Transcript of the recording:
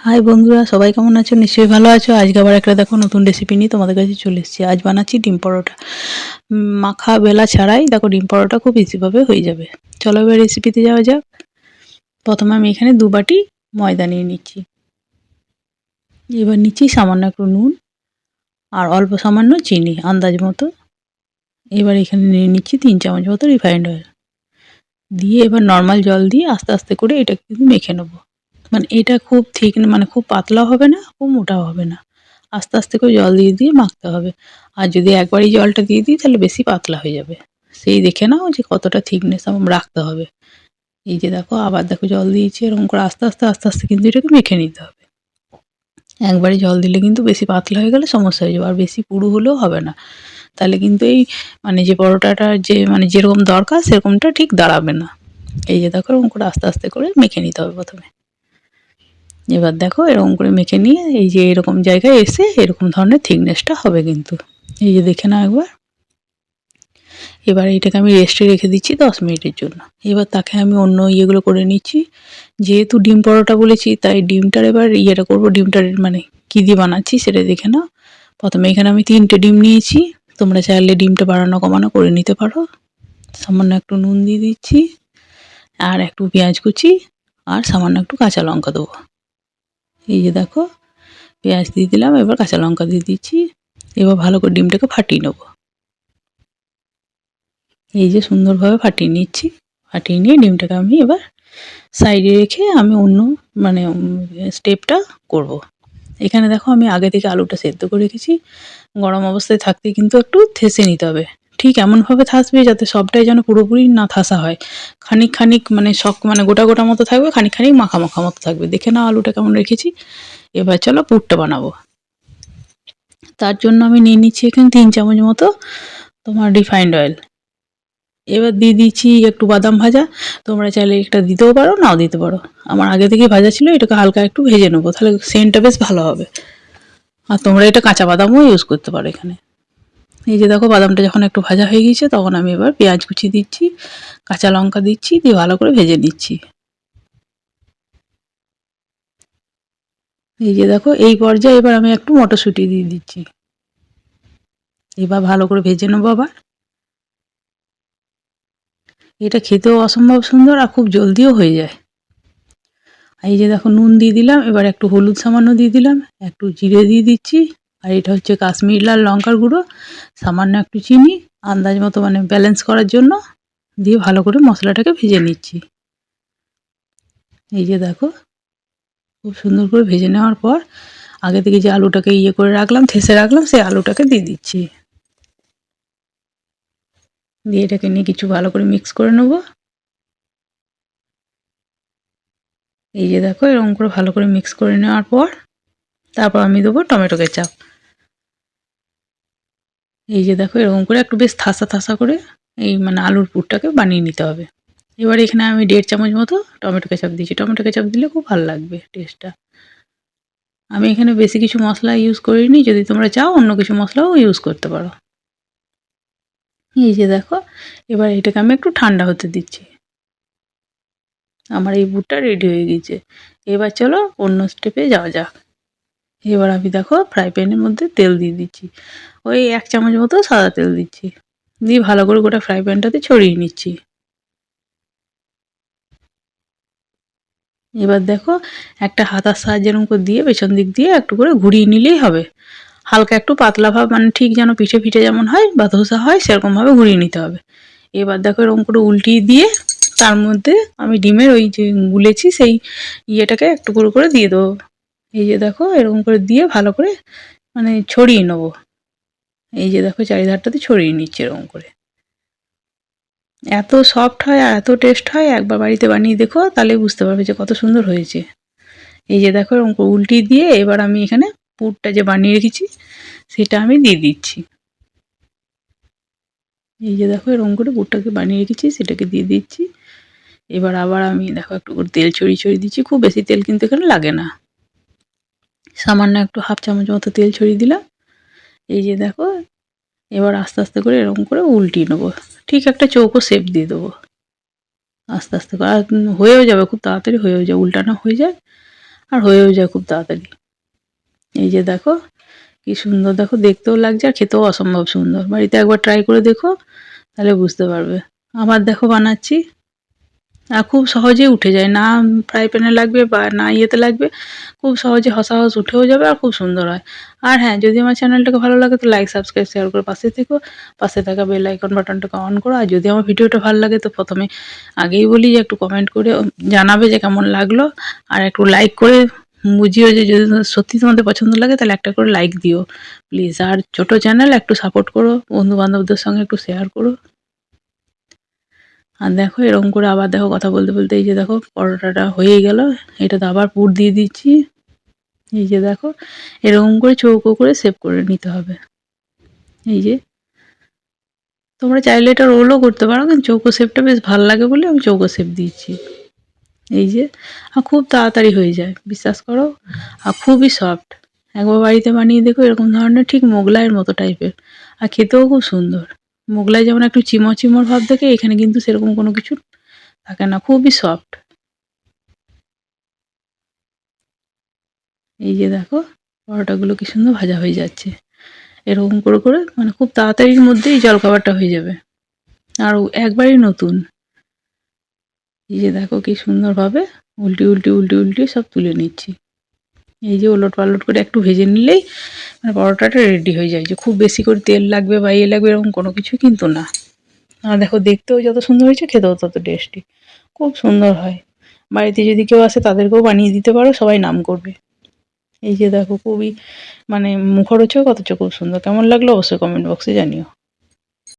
High বন্ধুরা, সবাই কেমন আছো? নিশ্চয়ই ভালো আছো। আজকে আবার একটা দেখো নতুন রেসিপি নিয়ে তোমাদের কাছে চলে এসেছি। আজ বানাচ্ছি ডিম পরোটা। মাখা বেলা ছাড়াই দেখো ডিম পরোটা খুব ইজিভাবে হয়ে যাবে। চলো এবার রেসিপিতে যাওয়া যাক। প্রথমে আমি এখানে 2 বাটি ময়দা নিয়ে নিচ্ছি। এবার নিচ্ছি সামান্য একটু নুন আর অল্প সামান্য চিনি আন্দাজ মতো। এবার এখানে নিয়ে নিচ্ছি 3 চামচ মতো রিফাইন্ড অয়েল। দিয়ে এবার নর্মাল জল দিয়ে আস্তে আস্তে করে এটা কিন্তু মেখে নেবো। মানে এটা খুব থিক মানে খুব পাতলাও হবে না, খুব মোটাও হবে না। আস্তে আস্তে করে জল দিয়ে দিয়ে মাখতে হবে। আর যদি একবারই জলটা দিয়ে দিই তাহলে বেশি পাতলা হয়ে যাবে। সেই দেখে নাও যে কতটা থিকনেস রাখতে হবে। এই যে দেখো আবার দেখো জল দিয়েছি, এরকম করে আস্তে আস্তে আস্তে আস্তে কিন্তু এটাকে মেখে নিতে হবে। একবারে জল দিলে কিন্তু বেশি পাতলা হয়ে গেলে সমস্যা হয়ে যাবে, আর বেশি পুরু হলেও হবে না। তাহলে কিন্তু এই মানে যে পরোটাটা যে মানে যেরকম দরকার সেরকমটা ঠিক দাঁড়াবে না। এই যে দেখো এরকম করে আস্তে আস্তে করে মেখে নিতে হবে প্রথমে। এবার দেখো এরকম করে মেখে নিয়ে এই যে এরকম জায়গায় এসে এরকম ধরনের থিকনেসটা হবে কিন্তু। এই যে দেখে নাও একবার। এবার এটাকে আমি রেস্টে রেখে দিচ্ছি 10 মিনিটের জন্য। এবার তাকে আমি অন্য ইয়েগুলো করে নিচ্ছি। যেহেতু ডিম পরোটা বলেছি তাই ডিমটার এবার ইয়েটা করবো। ডিমটার মানে কী দিয়ে বানাচ্ছি সেটা দেখে নাও। প্রথমে এখানে আমি 3টে ডিম নিয়েছি। তোমরা চাইলে ডিমটা বাড়ানো কমানো করে নিতে পারো। সামান্য একটু নুন দিয়ে দিচ্ছি, আর একটু পেঁয়াজ কুচি, আর সামান্য একটু কাঁচা লঙ্কা দেবো। এই যে দেখো পেঁয়াজ দিয়ে দিলাম, এবার কাঁচা লঙ্কা দিয়ে দিচ্ছি। এবার ভালো করে ডিমটাকে ফাটিয়ে নেব। এই যে সুন্দরভাবে ফাটিয়ে নিচ্ছি। ফাটিয়ে নিয়ে ডিমটাকে আমি এবার সাইডে রেখে আমি অন্য মানে স্টেপটা করব। এখানে দেখো আমি আগে থেকে আলুটা সেদ্ধ করে রেখেছি। গরম অবস্থায় থাকতে কিন্তু একটু থেসে নিতে হবে। ঠিক এমনভাবে থাসবে যাতে সবটাই যেন পুরোপুরি না থাসা হয়। খানিক খানিক মানে মানে গোটা গোটা মতো থাকবে, খানিক খানিক মাখা মাখা মতো থাকবে। দেখে নাও আলুটা কেমন রেখেছি। এবার চলো পুরটা বানাবো। তার জন্য আমি নিয়ে নিচ্ছি এখানে 3 চামচ মতো তোমার রিফাইন্ড অয়েল। এবার দিয়ে দিচ্ছি একটু বাদাম ভাজা। তোমরা চাইলে এটা দিতেও পারো, নাও দিতে পারো। আমার আগে থেকেই ভাজা ছিল, এটাকে হালকা একটু ভেজে নেবো, তাহলে সেন্টটা বেশ ভালো হবে। আর তোমরা এটা কাঁচা বাদামও ইউজ করতে পারো এখানে। এই যে দেখো বাদামটা যখন একটু ভাজা হয়ে গেছে তখন আমি এবার পেঁয়াজ কুচি দিচ্ছি, কাঁচা লঙ্কা দিচ্ছি, দিয়ে ভালো করে ভেজে নিচ্ছি। এই যে দেখো এই পর্যায়ে এবার আমি একটু মটরশুঁটি দিয়ে দিচ্ছি। এবার ভালো করে ভেজে নেবো আবার। এটা খেতেও অসম্ভব সুন্দর আর খুব জলদিও হয়ে যায়। এই যে দেখো নুন দিয়ে দিলাম, এবার একটু হলুদ সামান্য দিয়ে দিলাম, একটু জিরে দিয়ে দিচ্ছি, আর এটা হচ্ছে কাশ্মীরি লাল লঙ্কার গুঁড়ো, সামান্য একটু চিনি আন্দাজ মতো মানে ব্যালেন্স করার জন্য, দিয়ে ভালো করে মশলাটাকে ভেজে নিচ্ছি। এই যে দেখো খুব সুন্দর করে ভেজে নেওয়ার পর আগে থেকে যে আলুটাকে ইয়ে করে রাখলাম, থেসে রাখলাম, সেই আলুটাকে দিয়ে দিচ্ছি। দিয়ে এটাকে নিয়ে কিছু ভালো করে মিক্স করে নেবো। এই যে দেখো এরকম করে ভালো করে মিক্স করে নেওয়ার পর তারপর আমি দেবো টমেটো কেচাপ। এই যে দেখো এরকম করে একটু বেশ থাসা থাসা করে এই মানে আলুর পুরটাকে বানিয়ে নিতে হবে। এবার এখানে আমি 1.5 চামচ মতো টমেটো কেচাপ দিয়েছি। টমেটো কেচাপ দিলে খুব ভালো লাগবে টেস্টটা। আমি এখানে বেশি কিছু মশলা ইউজ করিনি, যদি তোমরা চাও অন্য কিছু মশলাও ইউজ করতে পারো। এই যে দেখো এবার এটাকে আমি একটু ঠান্ডা হতে দিচ্ছি। আমার এই পুরটা রেডি হয়ে গেছে। এবার চলো অন্য স্টেপে যাওয়া যাক। এবার আমি দেখো ফ্রাই প্যানের মধ্যে তেল দিয়ে দিচ্ছি। ওই 1 চামচ মতো সাদা তেল দিচ্ছি। দিয়ে ভালো করে গোটা ফ্রাই প্যানটাতে ছড়িয়ে নিচ্ছি। এবার দেখো একটা হাতার সাহায্যে এরকম করে দিয়ে পেছন দিক দিয়ে একটু করে ঘুরিয়ে নিলেই হবে। হালকা একটু পাতলা ভাব মানে ঠিক যেন পিঠে পিঠে যেমন হয় বা ধোসা হয় সেরকমভাবে ঘুরিয়ে নিতে হবে। এবার দেখো এরকম করে উল্টিয়ে দিয়ে তার মধ্যে আমি ডিমের ওই যে গুলেছি সেই ইয়েটাকে একটু করে দিয়ে দেবো। এই যে দেখো এরকম করে দিয়ে ভালো করে মানে ছড়িয়ে নেবো। এই যে দেখো চারিধারটাতে ছড়িয়ে নিচ্ছি এরকম করে। এত সফট হয় আর এত টেস্ট হয়, একবার বাড়িতে বানিয়ে দেখো তাহলে বুঝতে পারবে যে কত সুন্দর হয়েছে। এই যে দেখো এরকম করে উল্টিয়ে দিয়ে এবার আমি এখানে পুরটা যে বানিয়ে রেখেছি সেটা আমি দিয়ে দিচ্ছি। এই যে দেখো এরকম করে পুরটাকে বানিয়ে রেখেছি সেটাকে দিয়ে দিচ্ছি। এবার আবার আমি দেখো একটু করে তেল ছড়িয়ে দিচ্ছি। খুব বেশি তেল কিন্তু এখানে লাগে না, সামান্য একটু 1/2 চামচ মতো তেল ছড়িয়ে দিলাম। এই যে দেখো এবার আস্তে আস্তে করে এরকম করে উল্টিয়ে নেবো, ঠিক একটা চৌকো শেপ দিয়ে দেবো আস্তে আস্তে করে। আর হয়েও যাবে, খুব তাড়াতাড়ি হয়েও যায়, উল্টানো হয়ে যায়। আর হয়েও যায় খুব তাড়াতাড়ি। এই যে দেখো কি সুন্দর, দেখো দেখতেও লাগছে আর খেতেও অসম্ভব সুন্দর। বাড়িতে একবার ট্রাই করে দেখো, তাহলে বুঝতে পারবে। আবার দেখো বানাচ্ছি, আর খুব সহজেই উঠে যায়, না ফ্রাই প্যানে লাগবে বা না ইয়েতে লাগবে, খুব সহজে হসাহস উঠেও যাবে আর খুব সুন্দর হয়। আর হ্যাঁ, যদি আমার চ্যানেলটাকে ভালো লাগে তো লাইক, সাবস্ক্রাইব, শেয়ার করে পাশে থেকো। পাশে থাকা বেল আইকন বাটনটাকে অন করো। আর যদি আমার ভিডিওটা ভালো লাগে তো প্রথমে আগেই বলি যে একটু কমেন্ট করে জানাবে যে কেমন লাগলো, আর একটু লাইক করে বুঝিও যে যদি সত্যি তোমাদের পছন্দ লাগে তাহলে একটা করে লাইক দিও প্লিজ। আর ছোট চ্যানেল, একটু সাপোর্ট করো, বন্ধু বান্ধবদের সঙ্গে একটু শেয়ার করো। আর দেখো এরকম করে আবার দেখো কথা বলতে বলতে এই যে দেখো পরোটাটা হয়ে গেল। এটাতে আবার পুর দিয়ে দিচ্ছি। এই যে দেখো এরকম করে চৌকো করে শেপ করে নিতে হবে। এই যে তোমরা চাইলে এটা রোলও করতে পারো, কিন্তু চৌকো শেপটা বেশ ভালো লাগে বলে আমি চৌকো শেপ দিচ্ছি। এই যে আর খুব তাড়াতাড়ি হয়ে যায়, বিশ্বাস করো, আর খুবই সফট। একবার বাড়িতে বানিয়ে দেখো এরকম ধরনের, ঠিক মোগলাইয়ের মতো টাইপের, আর খেতেও খুব সুন্দর। মোগলাই যেমন একটু চিমর চিমর ভাব থাকে, এখানে কিন্তু সেরকম কোনো কিছু থাকে না, খুবই সফট। এই যে দেখো পরোটাগুলো কি সুন্দর ভাজা হয়ে যাচ্ছে। এরকম করে করে মানে খুব তাড়াতাড়ির মধ্যেই জলখাবারটা হয়ে যাবে, আর একবারই নতুন। এই যে দেখো কি সুন্দরভাবে উল্টি উল্টি উল্টি উল্টি সব তুলে নিচ্ছি। এই যে ওলট পালট করে একটু ভেজে নিলেই মানে পরোটাটা রেডি হয়ে যায়। যে খুব বেশি করে তেল লাগবে বা ইয়ে লাগবে এরকম কোনো কিছু কিন্তু না। আর দেখো দেখতেও যত সুন্দর হয়েছে, খেতেও তত টেস্টি, খুব সুন্দর হয়। বাড়িতে যদি কেউ আসে তাদেরকেও বানিয়ে দিতে পারো, সবাই নাম করবে। এই যে দেখো খুবই মানে মুখরোচক, অথচ খুব সুন্দর। কেমন লাগলো অবশ্যই কমেন্ট বক্সে জানিও।